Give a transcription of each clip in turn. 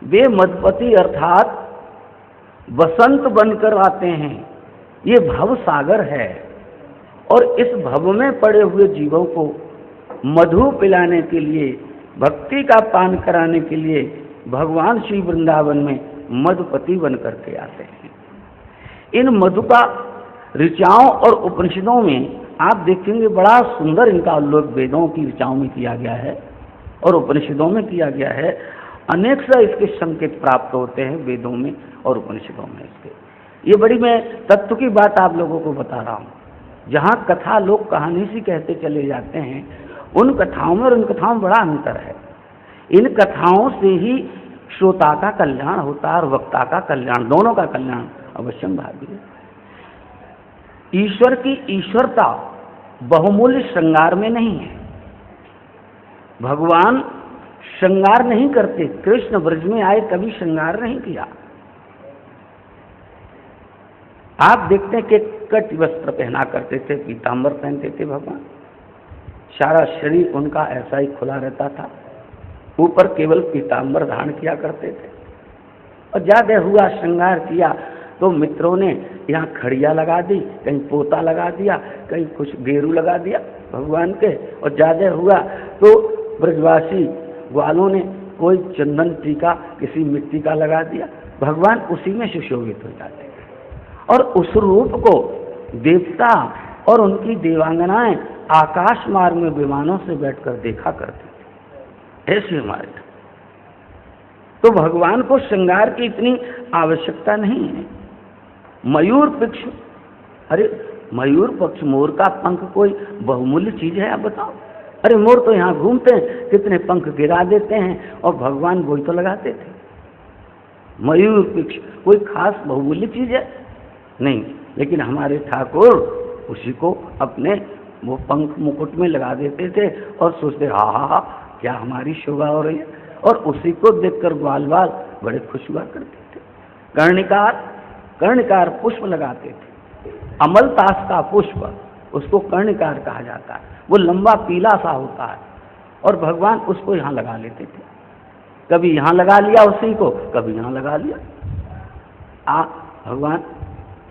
वे मधुपति अर्थात वसंत बनकर आते हैं। ये भव सागर है और इस भव में पड़े हुए जीवों को मधु पिलाने के लिए, भक्ति का पान कराने के लिए भगवान श्री वृंदावन में मधुपति बन करके आते हैं। इन मधु का ऋचाओं और उपनिषदों में आप देखेंगे बड़ा सुंदर इनका उल्लेख वेदों की ऋचाओं में किया गया है और उपनिषदों में किया गया है। अनेक सा इसके संकेत प्राप्त होते हैं वेदों में और उपनिषदों में इसके। ये बड़ी मैं तत्व की बात आप लोगों को बता रहा हूँ। जहाँ कथा लोग कहानी सी कहते चले जाते हैं, उन कथाओं में और इन कथाओं में बड़ा अंतर है। इन कथाओं से ही श्रोता का कल्याण होता है और वक्ता का कल्याण, दोनों का कल्याण अवश्यंभावी है। ईश्वर की ईश्वरता बहुमूल्य श्रृंगार में नहीं है। भगवान श्रृंगार नहीं करते। कृष्ण ब्रज में आए कभी श्रृंगार नहीं किया। आप देखते हैं कि कट वस्त्र पहना करते थे, पीतांबर पहनते थे भगवान। सारा शरीर उनका ऐसा ही खुला रहता था, ऊपर केवल पीतांबर धारण किया करते थे। और ज्यादा हुआ श्रृंगार किया तो मित्रों ने यहाँ खड़िया लगा दी, कहीं पोता लगा दिया, कहीं कुछ गेरू लगा दिया भगवान के। और ज्यादा हुआ तो ब्रजवासी ग्वालों ने कोई चंदन टीका किसी मिट्टी का लगा दिया। भगवान उसी में सुशोभित हो जाते और उस रूप को देवता और उनकी देवांगनाएं आकाश मार्ग में विमानों से बैठकर देखा करते थे। ऐसे हमारे तो भगवान को श्रृंगार की इतनी आवश्यकता नहीं है। मयूर पक्ष, अरे मयूर पक्ष, मोर का पंख कोई बहुमूल्य चीज है? आप बताओ। अरे मोर तो यहाँ घूमते हैं, कितने पंख गिरा देते हैं और भगवान वही तो लगाते थे। मयूर पक्ष कोई खास बहुमूल्य चीज है? नहीं। लेकिन हमारे ठाकुर उसी को अपने वो पंख मुकुट में लगा देते थे और सोचते हा हा हा क्या हमारी शोभा हो रही है। और उसी को देखकर ग्वाल बाल बड़े खुश हुआ करते थे। कर्णिकार पुष्प लगाते थे। अमलतास का पुष्प, उसको कर्णिकार कहा जाता है। वो लंबा पीला सा होता है और भगवान उसको यहाँ लगा लेते थे। कभी यहाँ लगा लिया उसी को, कभी यहाँ लगा लिया। भगवान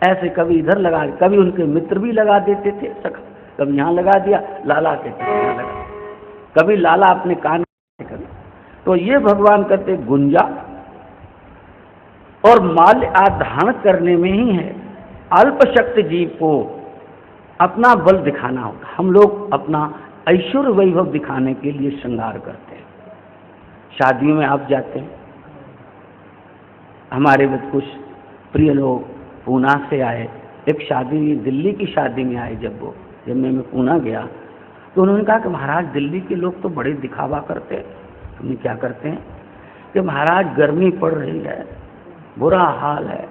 ऐसे कभी इधर लगा, कभी उनके मित्र भी लगा देते थे सखा, कभी यहाँ लगा दिया, लाला के यहाँ लगा, कभी लाला अपने कान कभी। तो ये भगवान कहते गुंजा और माल्य आधारण करने में ही है। अल्प शक्ति जीव को अपना बल दिखाना होता। हम लोग अपना ऐश्वर्य वैभव दिखाने के लिए श्रृंगार करते हैं। शादियों में आप जाते हैं, हमारे में कुछ प्रिय लोग पूना से आए। एक शादी, दिल्ली की शादी में आए। जब मैं पूना गया तो उन्होंने कहा कि महाराज दिल्ली के लोग तो बड़े दिखावा करते हैं। हमने क्या करते हैं कि महाराज गर्मी पड़ रही है, बुरा हाल है,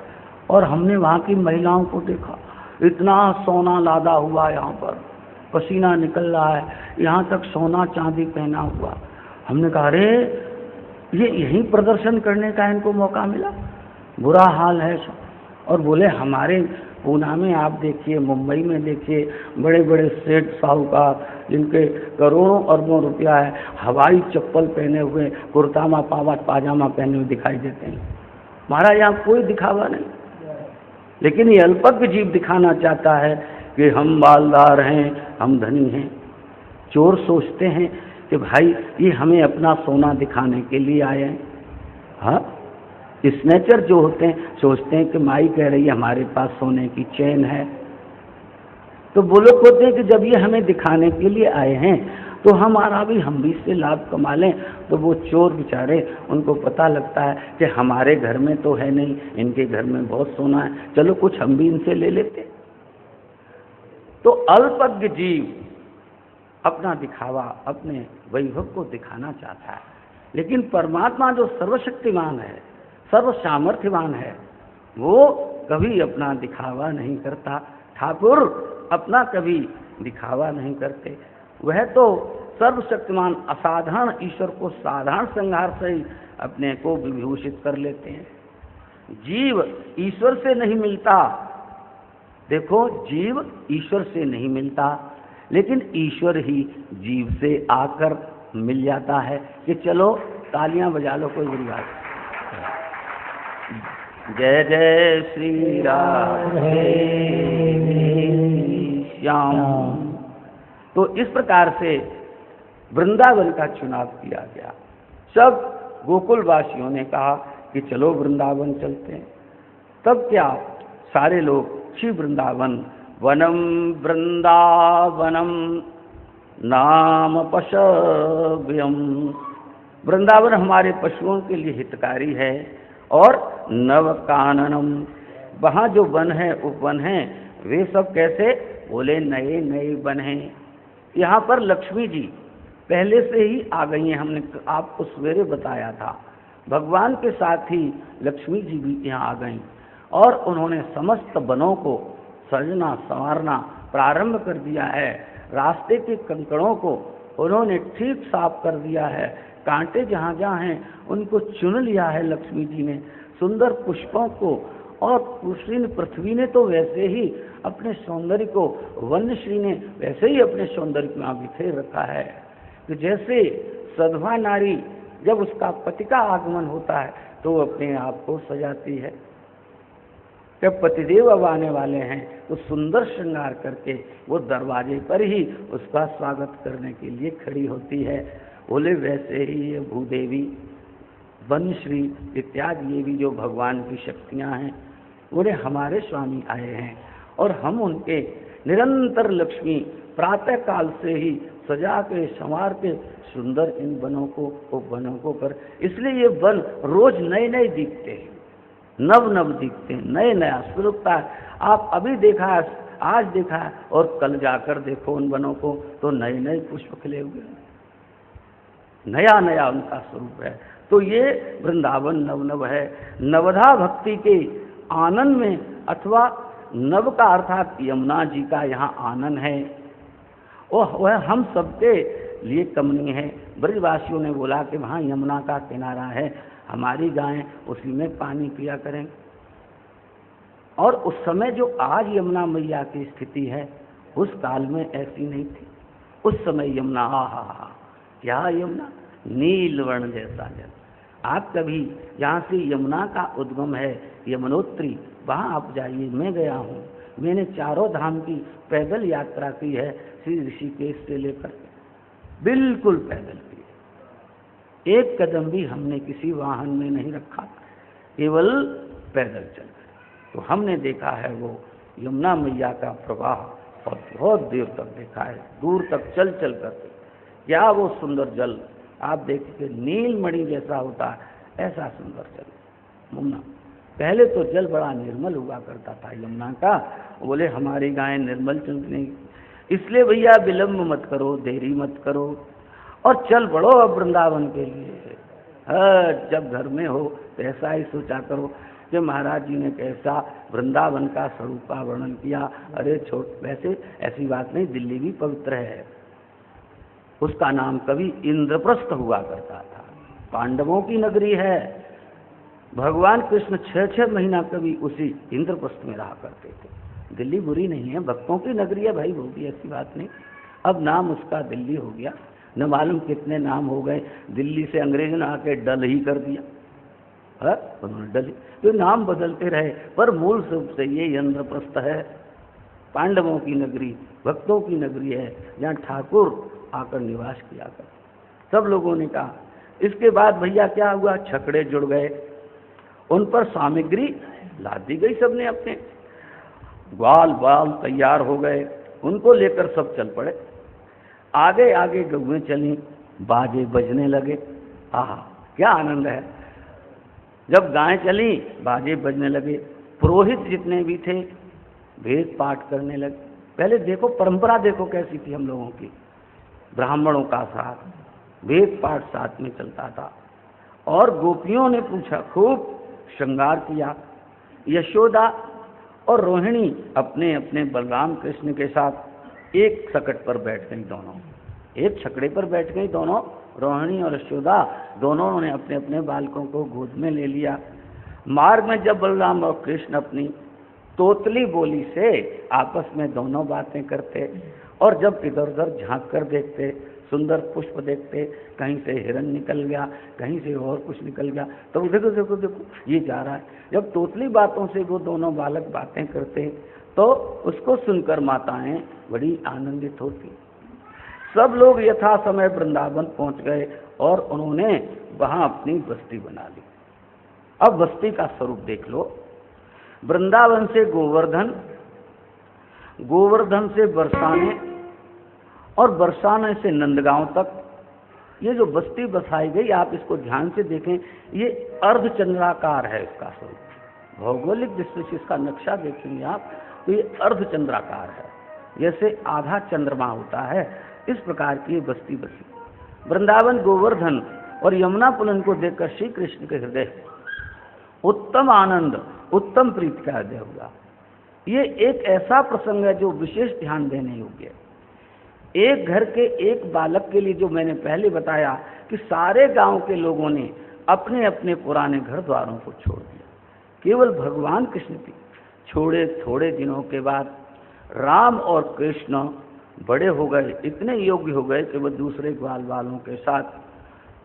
और हमने वहाँ की महिलाओं को देखा, इतना सोना लादा हुआ, यहाँ पर पसीना निकल रहा है, यहाँ तक सोना चांदी पहना हुआ। हमने कहा अरे ये यहीं प्रदर्शन करने का इनको मौका मिला, बुरा हाल है। और बोले हमारे पूना में आप देखिए, मुंबई में देखिए, बड़े बड़े सेठ साहूकार जिनके करोड़ों अरबों रुपया है, हवाई चप्पल पहने हुए, कुर्तामा पाजामा पहने हुए दिखाई देते हैं। हमारा यहाँ कोई दिखावा नहीं। लेकिन ये अल्पज्ञ जीव दिखाना चाहता है कि हम मालदार हैं, हम धनी हैं। चोर सोचते हैं कि भाई ये हमें अपना सोना दिखाने के लिए आए हैं। हाँ, स्नेचर जो होते हैं सोचते हैं कि माई कह रही है हमारे पास सोने की चेन है। तो वो लोग होते हैं कि जब ये हमें दिखाने के लिए आए हैं तो हमारा भी, हम भी इससे लाभ कमा लें। तो वो चोर बेचारे, उनको पता लगता है कि हमारे घर में तो है नहीं, इनके घर में बहुत सोना है, चलो कुछ हम भी इनसे ले लेते। तो अल्पज्ञ जीव अपना दिखावा, अपने वैभव को दिखाना चाहता है। लेकिन परमात्मा जो सर्वशक्तिमान है, सर्व सामर्थ्यवान है, वो कभी अपना दिखावा नहीं करता। ठाकुर अपना कभी दिखावा नहीं करते। वह तो सर्वशक्तिमान असाधारण ईश्वर को साधारण श्रृंगार से ही अपने को विभूषित कर लेते हैं। जीव ईश्वर से नहीं मिलता। देखो, जीव ईश्वर से नहीं मिलता, लेकिन ईश्वर ही जीव से आकर मिल जाता है कि चलो तालियां बजा लो, कोई बुरी बात। जय जय श्री राधे श्याम। तो इस प्रकार से वृंदावन का चुनाव किया गया। सब गोकुलवासियों ने कहा कि चलो वृंदावन चलते हैं। तब क्या सारे लोग श्री वृंदावन, वनम वृंदावनम नाम पशव्यम, वृंदावन हमारे पशुओं के लिए हितकारी है। और नव काननम, वहाँ जो वन है उपवन है वे सब कैसे, बोले नए नए वन हैं। यहाँ पर लक्ष्मी जी पहले से ही आ गई हैं, हमने आपको सवेरे बताया था। भगवान के साथ ही लक्ष्मी जी भी यहाँ आ गईं और उन्होंने समस्त वनों को सजना संवारना प्रारंभ कर दिया है। रास्ते के कंकड़ों को उन्होंने ठीक साफ कर दिया है। कांटे जहाँ जहाँ हैं उनको चुन लिया है लक्ष्मी जी ने। सुंदर पुष्पों को और पृथ्वी ने तो वैसे ही अपने सौंदर्य को, वन्यश्री ने वैसे ही अपने सौंदर्य को यहाँ बिखेर रखा है। तो जैसे सधवा नारी जब उसका पति का आगमन होता है तो वो अपने आप को सजाती है। जब पतिदेव अब आने वाले हैं तो सुंदर श्रृंगार करके वो दरवाजे पर ही उसका स्वागत करने के लिए खड़ी होती है। बोले वैसे ही ये भूदेवी, वनश्री इत्यादि ये भी जो भगवान की शक्तियाँ हैं, बोले हमारे स्वामी आए हैं और हम उनके निरंतर लक्ष्मी प्रातः काल से ही सजा के संवार के सुंदर इन वनों को कर, इसलिए ये वन रोज नए नए दिखते हैं, नव नव दिखते हैं, नए नया स्वरूपता। आप अभी देखा, आज देखा और कल जाकर देखो उन वनों को तो नए नए पुष्प खिले हुए, नया नया उनका स्वरूप है। तो ये वृंदावन नव नव है। नवधा भक्ति के आनंद में, अथवा नव का अर्थात यमुना जी का यहाँ आनंद है, वह हम सबके लिए कमनीय है। ब्रजवासियों ने बोला कि वहाँ यमुना का किनारा है, हमारी गायें उसी में पानी पिया करें। और उस समय जो आज यमुना मैया की स्थिति है उस काल में ऐसी नहीं थी। उस समय यमुना, आहा क्या यमुना, नीलवर्ण जैसा जल। आप कभी जहाँ से यमुना का उद्गम है यमुनोत्री, वहाँ आप जाइए। मैं गया हूँ, मैंने चारों धाम की पैदल यात्रा की है, श्री ऋषिकेश से लेकर बिल्कुल पैदल की। एक कदम भी हमने किसी वाहन में नहीं रखा, केवल पैदल चल। तो हमने देखा है वो यमुना मैया का प्रवाह और बहुत देर तक देखा है, दूर तक चल चल कर। क्या वो सुंदर जल आप देखिए, नीलमणि जैसा होता है, ऐसा सुंदर जल यमुना। पहले तो जल बड़ा निर्मल हुआ करता था यमुना का। बोले हमारी गायें निर्मल चलती नहीं, इसलिए भैया विलम्ब मत करो, देरी मत करो और चल बढ़ो अब वृंदावन के लिए। जब घर में हो तो ऐसा ही सोचा करो कि महाराज जी ने कैसा वृंदावन का स्वरूपा वर्णन किया। अरे वैसे ऐसी बात नहीं, दिल्ली भी पवित्र है। उसका नाम कभी इंद्रप्रस्थ हुआ करता था, पांडवों की नगरी है। भगवान कृष्ण 6-6 महीना कभी उसी इंद्रप्रस्थ में रहा करते थे। दिल्ली बुरी नहीं है, भक्तों की नगरी है भाई, होगी ऐसी बात नहीं। अब नाम उसका दिल्ली हो गया, न मालूम कितने नाम हो गए। दिल्ली से अंग्रेजों ने आके डल ही कर दिया, उन्होंने डल, तो नाम बदलते रहे, पर मूल रूप से ये इंद्रप्रस्थ है। पांडवों की नगरी, भक्तों की नगरी है, जहाँ ठाकुर आकर निवास किया कर। सब लोगों ने कहा। इसके बाद भैया क्या हुआ, छकड़े जुड़ गए, उन पर सामग्री लाद दी गई। सबने अपने ग्वाल बाल तैयार हो गए, उनको लेकर सब चल पड़े। आगे आगे गौएं चली, बाजे बजने लगे। आहा क्या आनंद है। जब गायें चली बाजे बजने लगे। पुरोहित जितने भी थे वेद पाठ करने लगे। पहले देखो परंपरा देखो कैसी थी हम लोगों की, ब्राह्मणों का साथ वेद पाठ साथ में चलता था। और गोपियों ने पूछा, खूब श्रृंगार किया। यशोदा और रोहिणी अपने अपने बलराम कृष्ण के साथ एक सकट पर बैठ गई, दोनों एक छकड़े पर बैठ गई दोनों। रोहिणी और यशोदा दोनों ने अपने अपने बालकों को गोद में ले लिया। मार्ग में जब बलराम और कृष्ण अपनी तोतली बोली से आपस में दोनों बातें करते और जब इधर उधर झांक कर देखते, सुंदर पुष्प देखते, कहीं से हिरन निकल गया, कहीं से और कुछ निकल गया, तो देखो देखो देखो ये जा रहा है। जब तोतली बातों से वो दोनों बालक बातें करते तो उसको सुनकर माताएं बड़ी आनंदित होती। सब लोग यथा समय वृंदावन पहुंच गए और उन्होंने वहां अपनी बस्ती बना ली। अब बस्ती का स्वरूप देख लो। वृंदावन से गोवर्धन, गोवर्धन से बरसाने और बरसाने से नंदगांव तक ये जो बस्ती बसाई गई, आप इसको ध्यान से देखें, ये अर्धचंद्राकार है इसका स्वरूप। भौगोलिक दृष्टि से इसका नक्शा देखेंगे आप तो ये अर्धचंद्राकार है, जैसे आधा चंद्रमा होता है, इस प्रकार की ये बस्ती बसी। वृंदावन, गोवर्धन और यमुना पुलन को देखकर श्री कृष्ण के हृदय उत्तम आनंद, उत्तम प्रीति का हृदय हुआ। ये एक ऐसा प्रसंग है जो विशेष ध्यान देने योग्य है। एक घर के एक बालक के लिए, जो मैंने पहले बताया कि सारे गांव के लोगों ने अपने अपने पुराने घर द्वारों को छोड़ दिया, केवल भगवान कृष्ण की छोड़े। थोड़े दिनों के बाद राम और कृष्ण बड़े हो गए, इतने योग्य हो गए कि वह दूसरे ग्वाल वालों के साथ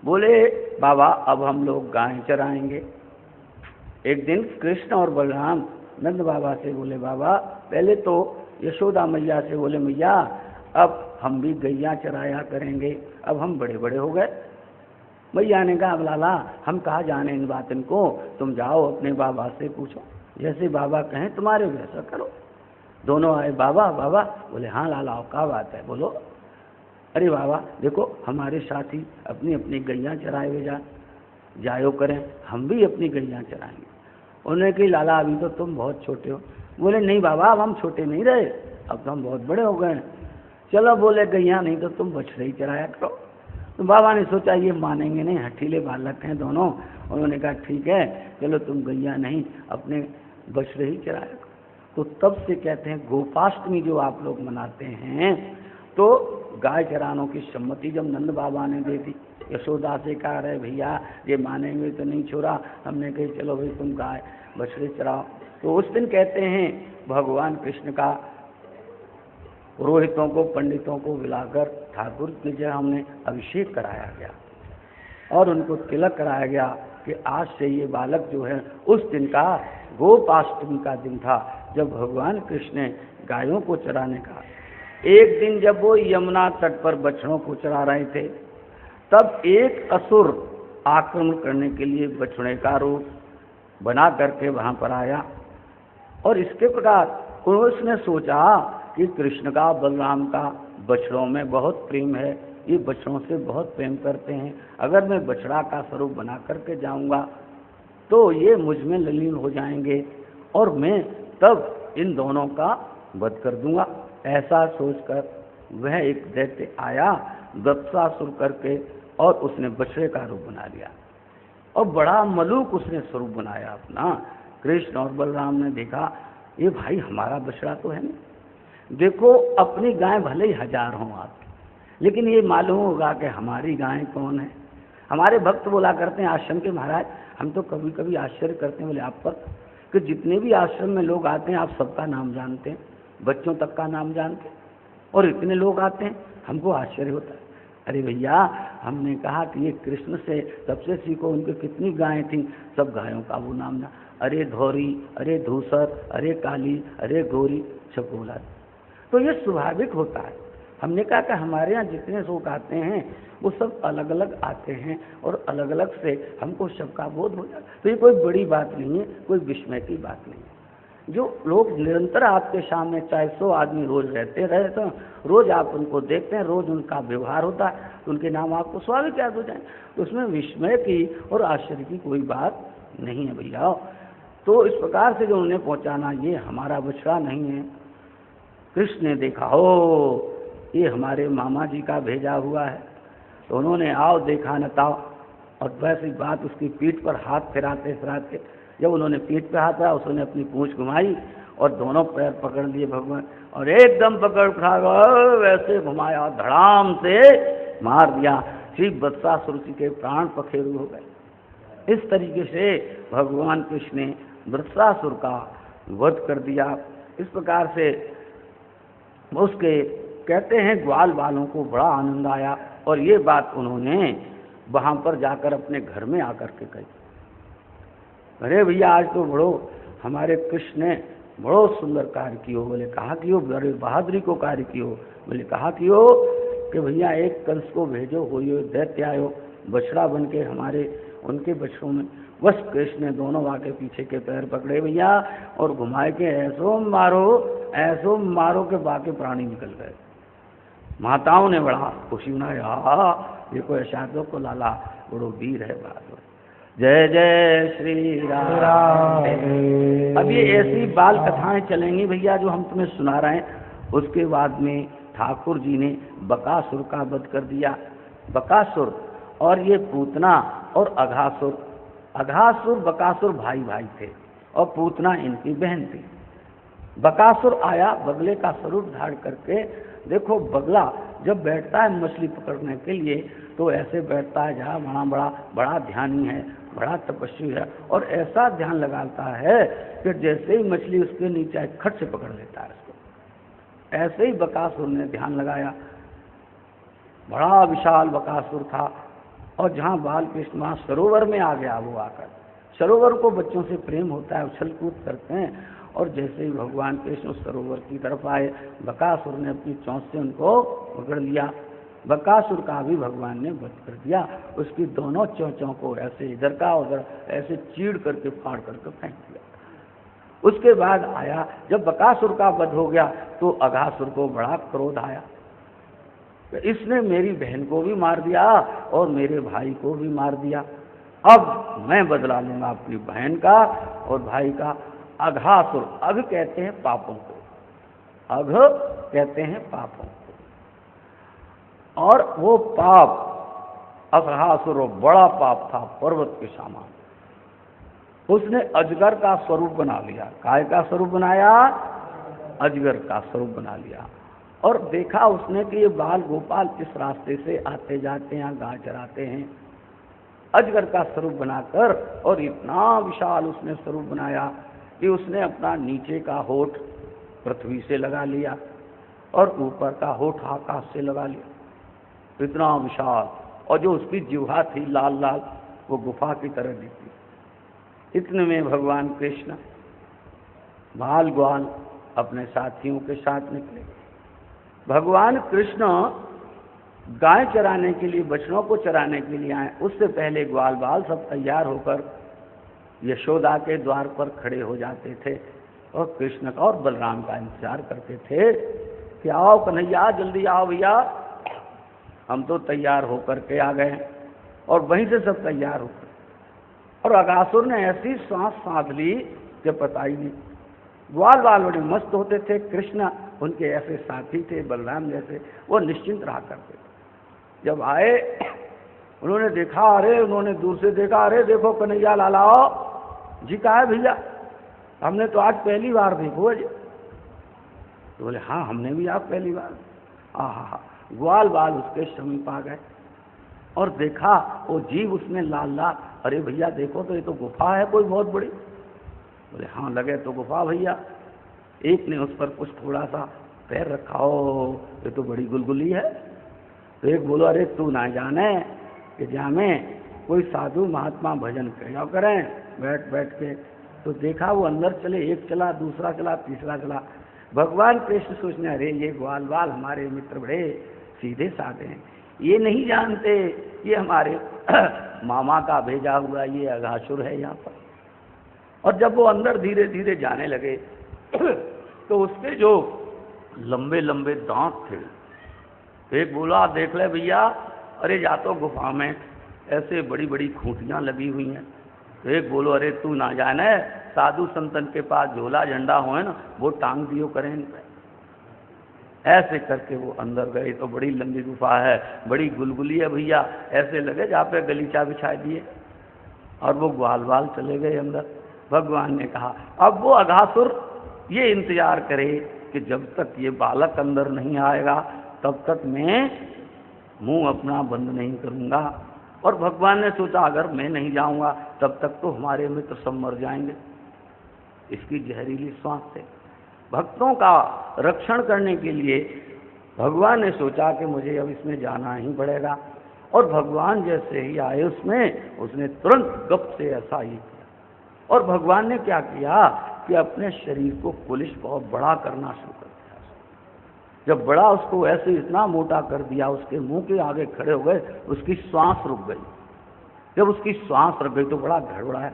बोले, बाबा अब हम लोग गाय चराएंगे। एक दिन कृष्ण और बलराम नंद बाबा से बोले, बाबा पहले तो यशोदा मैया से बोले, मैया अब हम भी गैया चराया करेंगे, अब हम बड़े बड़े हो गए। मैया ने कहा, अब लाला हम कहाँ जाने इन बातों को, तुम जाओ अपने बाबा से पूछो, जैसे बाबा कहें तुम्हारे वैसा करो। दोनों आए, बाबा बाबा, बोले हाँ लाला क्या बात है, बोलो। अरे बाबा देखो हमारे साथी अपनी अपनी गैया चराए हुए जायो करें, हम भी अपनी गैया चराएंगे। उन्होंने कही, लाला अभी तो तुम बहुत छोटे हो। बोले नहीं बाबा अब हम छोटे नहीं रहे, अब तो हम बहुत बड़े हो गए। चलो बोले गैया नहीं तो तुम बछड़े ही चराया करो। तो बाबा ने सोचा ये मानेंगे नहीं, हठीले बालक हैं दोनों। उन्होंने कहा ठीक है चलो तुम गैया नहीं अपने बछड़े ही चराया करो। तो तब से कहते हैं गोपाष्टमी जो आप लोग मनाते हैं, तो गाय चरानों की सम्मति जब नंद बाबा ने दे दी, यशोदा से कहा रहे भैया ये मानेंगे तो नहीं छोड़ा, हमने कही चलो भाई तुम गाय बछड़े चराओ। तो उस दिन कहते हैं भगवान कृष्ण का पुरोहितों को, पंडितों को बुलाकर ठाकुर की जगह हमने अभिषेक कराया गया और उनको तिलक कराया गया कि आज से ये बालक जो है, उस दिन का गोपाष्टमी का दिन था जब भगवान कृष्ण ने गायों को चराने का। एक दिन जब वो यमुना तट पर बछड़ों को चरा रहे थे, तब एक असुर आक्रमण करने के लिए बछड़े का रूप बना करके वहां पर आया और इसके प्रकार उसने सोचा कि कृष्ण का, बलराम का बछड़ों में बहुत प्रेम है, ये बछड़ों से बहुत प्रेम करते हैं, अगर मैं बछड़ा का स्वरूप बना करके जाऊंगा तो ये मुझ में लीन हो जाएंगे और मैं तब इन दोनों का वध कर दूंगा। ऐसा सोचकर वह एक दैत्य आया दत्सासुर करके और उसने बछड़े का रूप बना लिया और बड़ा मलूक उसने स्वरूप बनाया अपना। कृष्ण और बलराम ने देखा ये भाई हमारा बछड़ा तो है नहीं, देखो अपनी गाय भले ही 1000 हों आपकी, लेकिन ये मालूम होगा कि हमारी गाय कौन है। हमारे भक्त बोला करते हैं आश्रम के, महाराज हम तो कभी कभी आश्चर्य करते हैं बोले आप पर कि जितने भी आश्रम में लोग आते हैं आप सबका नाम जानते हैं, बच्चों तक का नाम जानते हैं, और इतने लोग आते हैं हमको आश्चर्य होता है। अरे भैया हमने कहा कि ये कृष्ण से सबसे सीखो, उनके कितनी गायें थी, सब गायों का वो नाम ना, अरे धौरी, अरे धूसर, अरे काली, अरे गौरी, सब बोला। तो ये स्वाभाविक होता है। हमने कहा कि हमारे यहाँ जितने लोग आते हैं वो सब अलग अलग आते हैं और अलग अलग से हमको सबका बोध हो जाता है। तो ये कोई बड़ी बात नहीं है, कोई विस्मय की बात नहीं है। जो लोग निरंतर आपके सामने, चाहे 100 आदमी रोज रहते रहे तो रोज आप उनको देखते हैं, रोज उनका व्यवहार होता है, तो उनके नाम आपको स्वाभाविक याद हो जाए, तो उसमें विस्मय की और आश्चर्य की कोई बात नहीं है भैया। तो इस प्रकार से जो उन्हें पहुंचाना, ये हमारा बछड़ा नहीं है। कृष्ण ने देखा हो ये हमारे मामा जी का भेजा हुआ है, तो उन्होंने आओ देखा न ताओ, और वैसी बात उसकी पीठ पर हाथ फिराते फिराते, जब उन्होंने पीठ पे हाथ रहा उसने अपनी पूंछ घुमाई और दोनों पैर पकड़ लिए भगवान और एकदम पकड़ उठा वैसे घुमाया, धड़ाम से मार दिया। श्री वत्सासुर जी के प्राण पखेरु हो गए। इस तरीके से भगवान कृष्ण ने वत्सासुर का वध कर दिया। इस प्रकार से उसके कहते हैं ग्वाल वालों को बड़ा आनंद आया और ये बात उन्होंने वहाँ पर जाकर अपने घर में आकर के कही। अरे भैया आज तो बड़ो हमारे कृष्ण ने बड़ो सुंदर कार्य कियो। बोले कहा कियो? बड़े बहादुरी को कार्य कियो। बोले कहा कियो कि भैया एक कंस को भेजो, हो दैत्य आयो बछड़ा बन के हमारे उनके बछड़ों में। बस कृष्ण ने दोनों आके पीछे के पैर पकड़े भैया और घुमाए के ऐसो मारो के बाकी प्राणी निकल गए। माताओं ने बड़ा खुशी मनाया, देखो ऐसा को लाला बड़ो वीर है बहादुर। जय जय श्री राम। अब ये ऐसी बाल कथाएं चलेंगी भैया जो हम तुम्हें सुना रहे हैं। उसके बाद में ठाकुर जी ने बकासुर का वध कर दिया। बकासुर और ये पूतना और अघासुर, अघासुर बकासुर भाई भाई थे और पूतना इनकी बहन थी। बकासुर आया बगले का स्वरूप धारण करके। देखो बगला जब बैठता है मछली पकड़ने के लिए तो ऐसे बैठता है जहाँ बड़ा ध्यानी है, बड़ा तपस्वी है और ऐसा ध्यान लगाता है कि जैसे ही मछली उसके नीचे खट से पकड़ लेता है उसको। ऐसे ही बकासुर ने ध्यान लगाया। बड़ा विशाल बकासुर था और जहाँ बाल कृष्ण वहाँ सरोवर में आ गया। वो आकर सरोवर को बच्चों से प्रेम होता है, उछल कूद करते हैं और जैसे ही भगवान कृष्ण उस सरोवर की तरफ आए बकासुर ने अपनी चोंच से उनको पकड़ लिया। बकासुर का भी भगवान ने वध कर दिया। उसकी दोनों चोंचों को ऐसे इधर का उधर ऐसे चीड़ करके फाड़ करके फेंक दिया। उसके बाद आया जब बकासुर का वध हो गया तो अघासुर को बड़ा क्रोध आया। इसने मेरी बहन को भी मार दिया और मेरे भाई को भी मार दिया। अब मैं बदला लूंगा अपनी बहन का और भाई का। अघासुर, अघ कहते हैं पापों को, अघ कहते हैं पापों को। और वो पाप अघासुर बड़ा पाप था, पर्वत के समान। उसने अजगर का स्वरूप बना लिया। काय का स्वरूप बनाया? अजगर का स्वरूप बना लिया। और देखा उसने कि ये बाल गोपाल किस रास्ते से आते जाते हैं, गाय चराते हैं। अजगर का स्वरूप बनाकर और इतना विशाल उसने स्वरूप बनाया कि उसने अपना नीचे का होठ पृथ्वी से लगा लिया और ऊपर का होठ आकाश से लगा लिया। इतना विशाल, और जो उसकी जिह्वा थी लाल लाल, वो गुफा की तरह दिखती। इतने में भगवान कृष्ण बाल ग्वाल अपने साथियों के साथ निकले। भगवान कृष्ण गाय चराने के लिए, बछड़ों को चराने के लिए आए। उससे पहले ग्वाल बाल सब तैयार होकर यशोदा के द्वार पर खड़े हो जाते थे और कृष्ण का और बलराम का इंतजार करते थे कि आओ कन्हैया, जल्दी आओ भैया, हम तो तैयार होकर के आ गए। और वहीं से सब तैयार होकर, और अघासुर ने ऐसी सांस साध ली कि पता ही नहीं। ग्वाल बाल बड़े मस्त होते थे, कृष्ण उनके ऐसे साथी थे बलराम जैसे, वो निश्चिंत रहा करते थे। जब आए उन्होंने देखा, अरे उन्होंने दूर से देखा, अरे देखो कन्हैया लालाओ जी, कहा है भैया, हमने तो आज पहली बार देखो जी। तो बोले हाँ, हमने भी आप पहली बार। हाँ। ग्वाल बाल उसके समीप आ गए और देखा वो जीव उसमें लाल लाल। अरे भैया देखो तो ये तो गुफा है कोई बहुत बड़ी। बोले हाँ, लगे तो गुफा भैया। एक ने उस पर कुछ थोड़ा सा पैर रखा, हो ये तो बड़ी गुलगुली है। तो एक बोलो, अरे तू ना जाने कि जहाँ में कोई साधु महात्मा भजन किया करें बैठ बैठ के। तो देखा वो अंदर चले, एक चला, दूसरा चला, तीसरा चला। भगवान कृष्ण सोचने, अरे ये ग्वाल बाल हमारे मित्र बड़े सीधे साधे हैं, ये नहीं जानते ये हमारे मामा का भेजा हुआ ये अघासुर है यहाँ पर। और जब वो अंदर धीरे धीरे जाने लगे तो उसके जो लंबे लंबे दांत थे, एक बोला देख ले भैया, अरे जा तो गुफा में ऐसे बड़ी बड़ी खूंटियाँ लगी हुई हैं। तो एक बोलो, अरे तू ना जाने, साधु संतन के पास झोला झंडा हो ना, वो टांग दियो करें इन पे। ऐसे करके वो अंदर गए। तो बड़ी लंबी गुफा है, बड़ी गुलगुली है भैया, ऐसे लगे जहाँ पे गलीचा बिछा दिए। और वो ग्वाल बाल चले गए अंदर। भगवान ने कहा अब वो अघासुर ये इंतजार करे कि जब तक ये बालक अंदर नहीं आएगा तब तक मैं मुंह अपना बंद नहीं करूंगा। और भगवान ने सोचा अगर मैं नहीं जाऊंगा तब तक तो हमारे मित्र सब मर जाएंगे। इसकी जहरीली श्वास से भक्तों का रक्षण करने के लिए भगवान ने सोचा कि मुझे अब इसमें जाना ही पड़ेगा, और भगवान जैसे ही आए उसमें, उसने तुरंत गप से ऐसा ही किया। और भगवान ने क्या किया कि अपने शरीर को पुलिस बहुत बड़ा करना शुरू कर दिया। जब बड़ा उसको ऐसे इतना मोटा कर दिया, उसके मुंह के आगे खड़े हो गए, उसकी श्वास रुक गई। जब उसकी श्वास रुक गई तो बड़ा गड़बड़ाया,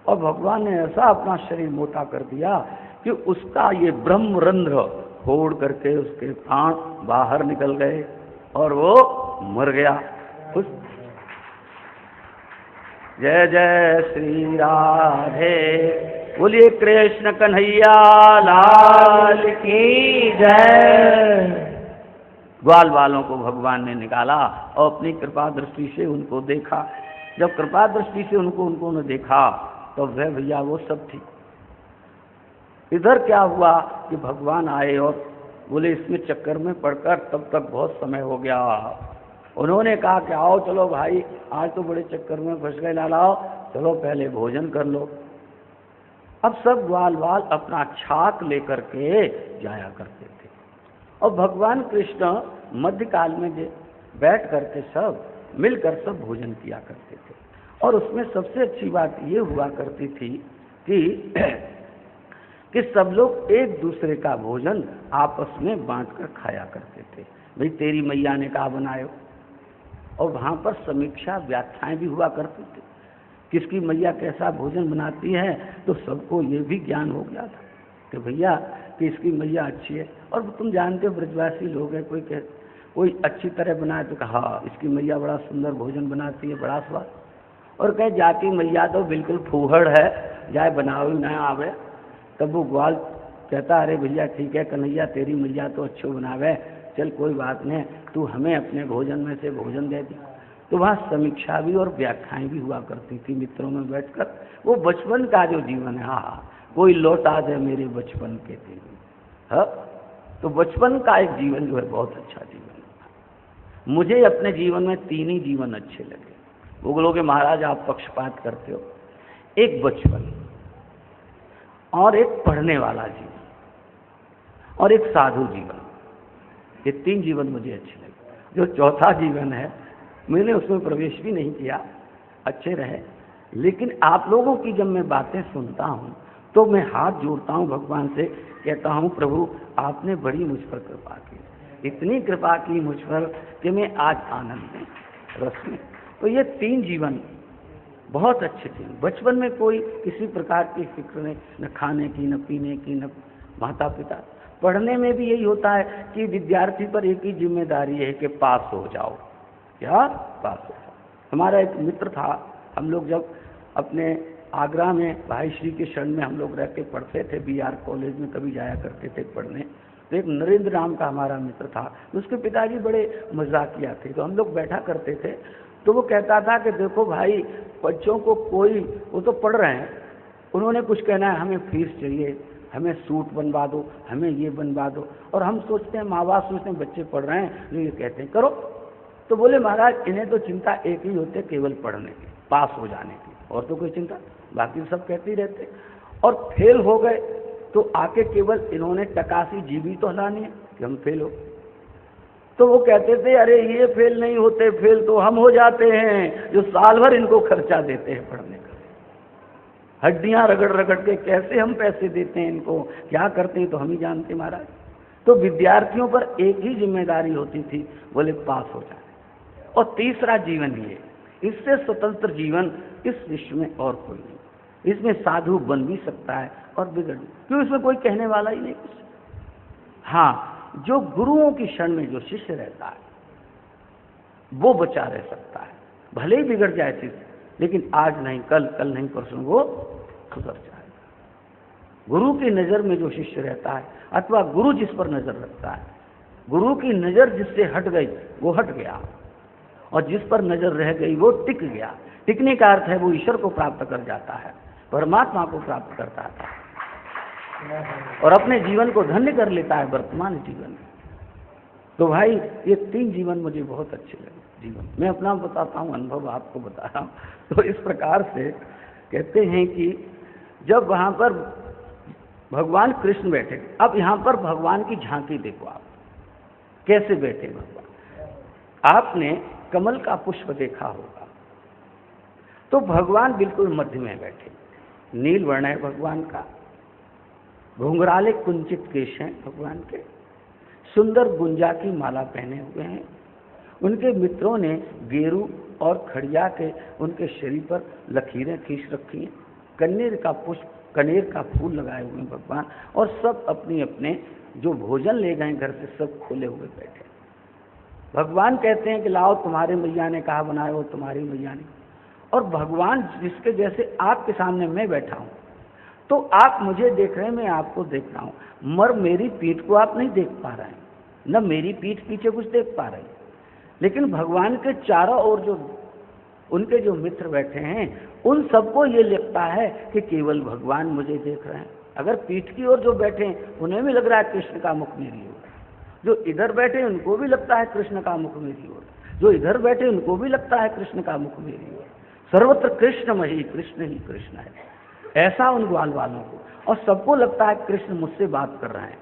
और भगवान ने ऐसा अपना शरीर मोटा कर दिया कि उसका ये ब्रह्मरंध्र फोड़ करके उसके प्राण बाहर निकल गए और वो मर गया। उस जय जय श्री राधे, बोलिए कृष्ण कन्हैया लाल की जय। ग्वाल वालों को भगवान ने निकाला और अपनी कृपा दृष्टि से उनको देखा। जब कृपा दृष्टि से उनको देखा तो वह भैया वो सब थी। इधर क्या हुआ कि भगवान आए और बोले इसमें चक्कर में पड़कर तब तक बहुत समय हो गया। उन्होंने कहा कि आओ चलो भाई, आज तो बड़े चक्कर में फंस गए, लाओ चलो पहले भोजन कर लो। अब सब ग्वाल वाल अपना छाक लेकर के जाया करते थे, और भगवान कृष्ण मध्यकाल में बैठ करके सब मिलकर सब भोजन किया करते थे। और उसमें सबसे अच्छी बात ये हुआ करती थी कि सब लोग एक दूसरे का भोजन आपस में बांटकर खाया करते थे। भाई तेरी मैया ने क्या बनायो, और वहाँ पर समीक्षा व्याख्याएं भी हुआ करती थी, किसकी मैया कैसा भोजन बनाती है। तो सबको ये भी ज्ञान हो गया था कि भैया कि इसकी मैया अच्छी है। और तुम जानते हो ब्रजवासी लोग हैं, कोई अच्छी तरह बनाए तो कहा हाँ इसकी मैया बड़ा सुंदर भोजन बनाती है, बड़ा स्वाद। और कहे जाती मैया तो बिल्कुल फूहड़ है, जाए बनाओ ही ना आवे। तब वो ग्वाल कहता अरे भैया ठीक है कन्हैया, तेरी मैया तो अच्छो बनावे, चल कोई बात नहीं, तू हमें अपने भोजन में से भोजन दे दी। तो वहाँ समीक्षा भी और व्याख्याएं भी हुआ करती थी मित्रों में बैठकर। वो बचपन का जो जीवन है, हाँ कोई लौटा दे मेरे बचपन के दिन। हाँ, तो बचपन का एक जीवन जो है बहुत अच्छा जीवन है। मुझे अपने जीवन में 3 ही जीवन अच्छे लगे। वो बोलोगे महाराज आप पक्षपात करते हो। एक बचपन, और एक पढ़ने वाला जीवन, और एक साधु जीवन। ये 3 जीवन मुझे अच्छे लगे। जो चौथा जीवन है मैंने उसमें प्रवेश भी नहीं किया, अच्छे रहे। लेकिन आप लोगों की जब मैं बातें सुनता हूँ तो मैं हाथ जोड़ता हूँ भगवान से, कहता हूँ प्रभु आपने बड़ी मुझ पर कृपा की, इतनी कृपा की मुझ पर कि मैं आज आनंद में रस में। तो ये 3 जीवन बहुत अच्छे थे। बचपन में कोई किसी प्रकार की फिक्र नहीं, न खाने की, न पीने की, न माता पिता। पढ़ने में भी यही होता है कि विद्यार्थी पर एक ही जिम्मेदारी है कि पास हो जाओ, क्या पास हो जाओ। हमारा एक मित्र था, हम लोग जब अपने आगरा में भाई श्री के शरण में हम लोग रह के पढ़ते थे, BR कॉलेज में कभी जाया करते थे पढ़ने। तो एक नरेंद्र नाम का हमारा मित्र था, उसके पिताजी बड़े मजाकिया थे। तो हम लोग बैठा करते थे, तो वो कहता था कि देखो भाई बच्चों को कोई, वो तो पढ़ रहे हैं, उन्होंने कुछ कहना है हमें फीस चाहिए, हमें सूट बनवा दो, हमें ये बनवा दो। और हम सोचते हैं, माँ बाप सोचते हैं बच्चे पढ़ रहे हैं, जो ये कहते हैं करो। तो बोले महाराज इन्हें तो चिंता एक ही होती है, केवल पढ़ने की, पास हो जाने की, और तो कोई चिंता, बाकी सब कहते ही रहते। और फेल हो गए तो आके केवल इन्होंने टकासी जीबी तो हलानी है कि हम फेल हो। तो वो कहते थे अरे ये फेल नहीं होते, फेल तो हम हो जाते हैं जो साल भर इनको खर्चा देते हैं पढ़ने का। हड्डियां रगड़ रगड़ के कैसे हम पैसे देते हैं इनको, क्या करते हैं तो हम ही जानते महाराज। तो विद्यार्थियों पर एक ही जिम्मेदारी होती थी, बोले पास हो जाए। और तीसरा जीवन ये, इससे स्वतंत्र जीवन इस विश्व में और कोई नहीं। इसमें साधु बन भी सकता है और बिगड़ भी, क्यों इसमें कोई कहने वाला ही नहीं कुछ। हाँ, जो गुरुओं की शरण में जो शिष्य रहता है वो बचा रह सकता है, भले ही बिगड़ जाए चीज, लेकिन आज नहीं कल, कल नहीं परसों वो सुधर जाएगा। गुरु की नजर में जो शिष्य रहता है, अथवा गुरु जिस पर नजर रखता है, गुरु की नजर जिससे हट गई वो हट गया, और जिस पर नजर रह गई वो टिक गया। टिकने का अर्थ है वो ईश्वर को प्राप्त कर जाता है, परमात्मा को प्राप्त करता है, और अपने जीवन को धन्य कर लेता है वर्तमान जीवन में। तो भाई ये 3 जीवन मुझे बहुत अच्छे लगे जीवन। मैं अपना बताता हूँ, अनुभव आपको बता रहा हूँ। तो इस प्रकार से कहते हैं कि जब वहाँ पर भगवान कृष्ण बैठे, अब यहाँ पर भगवान की झांकी देखो आप, कैसे बैठे भगवान। आपने कमल का पुष्प देखा होगा, तो भगवान बिल्कुल मध्य में बैठे, नील वर्ण है भगवान का, घुंघराले कुंचित केश हैं भगवान के, सुंदर गुंजा की माला पहने हुए हैं। उनके मित्रों ने गेरू और खड़िया के उनके शरीर पर लकीरें खींच रखी हैं, कनेर का पुष्प, कनेर का फूल लगाए हुए हैं भगवान, और सब अपने अपने जो भोजन ले गए घर से सब खोले हुए बैठे। भगवान कहते हैं कि लाओ तुम्हारे मैया ने कहा बनाए हो तुम्हारी मैया ने, और भगवान जिसके जैसे आपके सामने मैं बैठा हूँ, तो आप मुझे देख रहे हैं, मैं आपको देख रहा हूँ, मगर मेरी पीठ को आप नहीं देख पा रहे हैं, न मेरी पीठ पीछे कुछ देख पा रहे हैं। लेकिन भगवान के चारों ओर जो उनके जो मित्र बैठे हैं, उन सबको ये लगता है कि केवल भगवान मुझे देख रहे हैं। अगर पीठ की ओर जो बैठे हैं उन्हें भी लग रहा है कृष्ण का मुख मेरी ओर, जो इधर बैठे उनको भी लगता है कृष्ण का मुख मेरी ओर, जो इधर बैठे उनको भी लगता है कृष्ण का मुख मेरी ओर। सर्वत्र कृष्णमयी, कृष्ण ही कृष्ण है, ऐसा उन ग्वाल वालों को, और सबको लगता है कृष्ण मुझसे बात कर रहे हैं।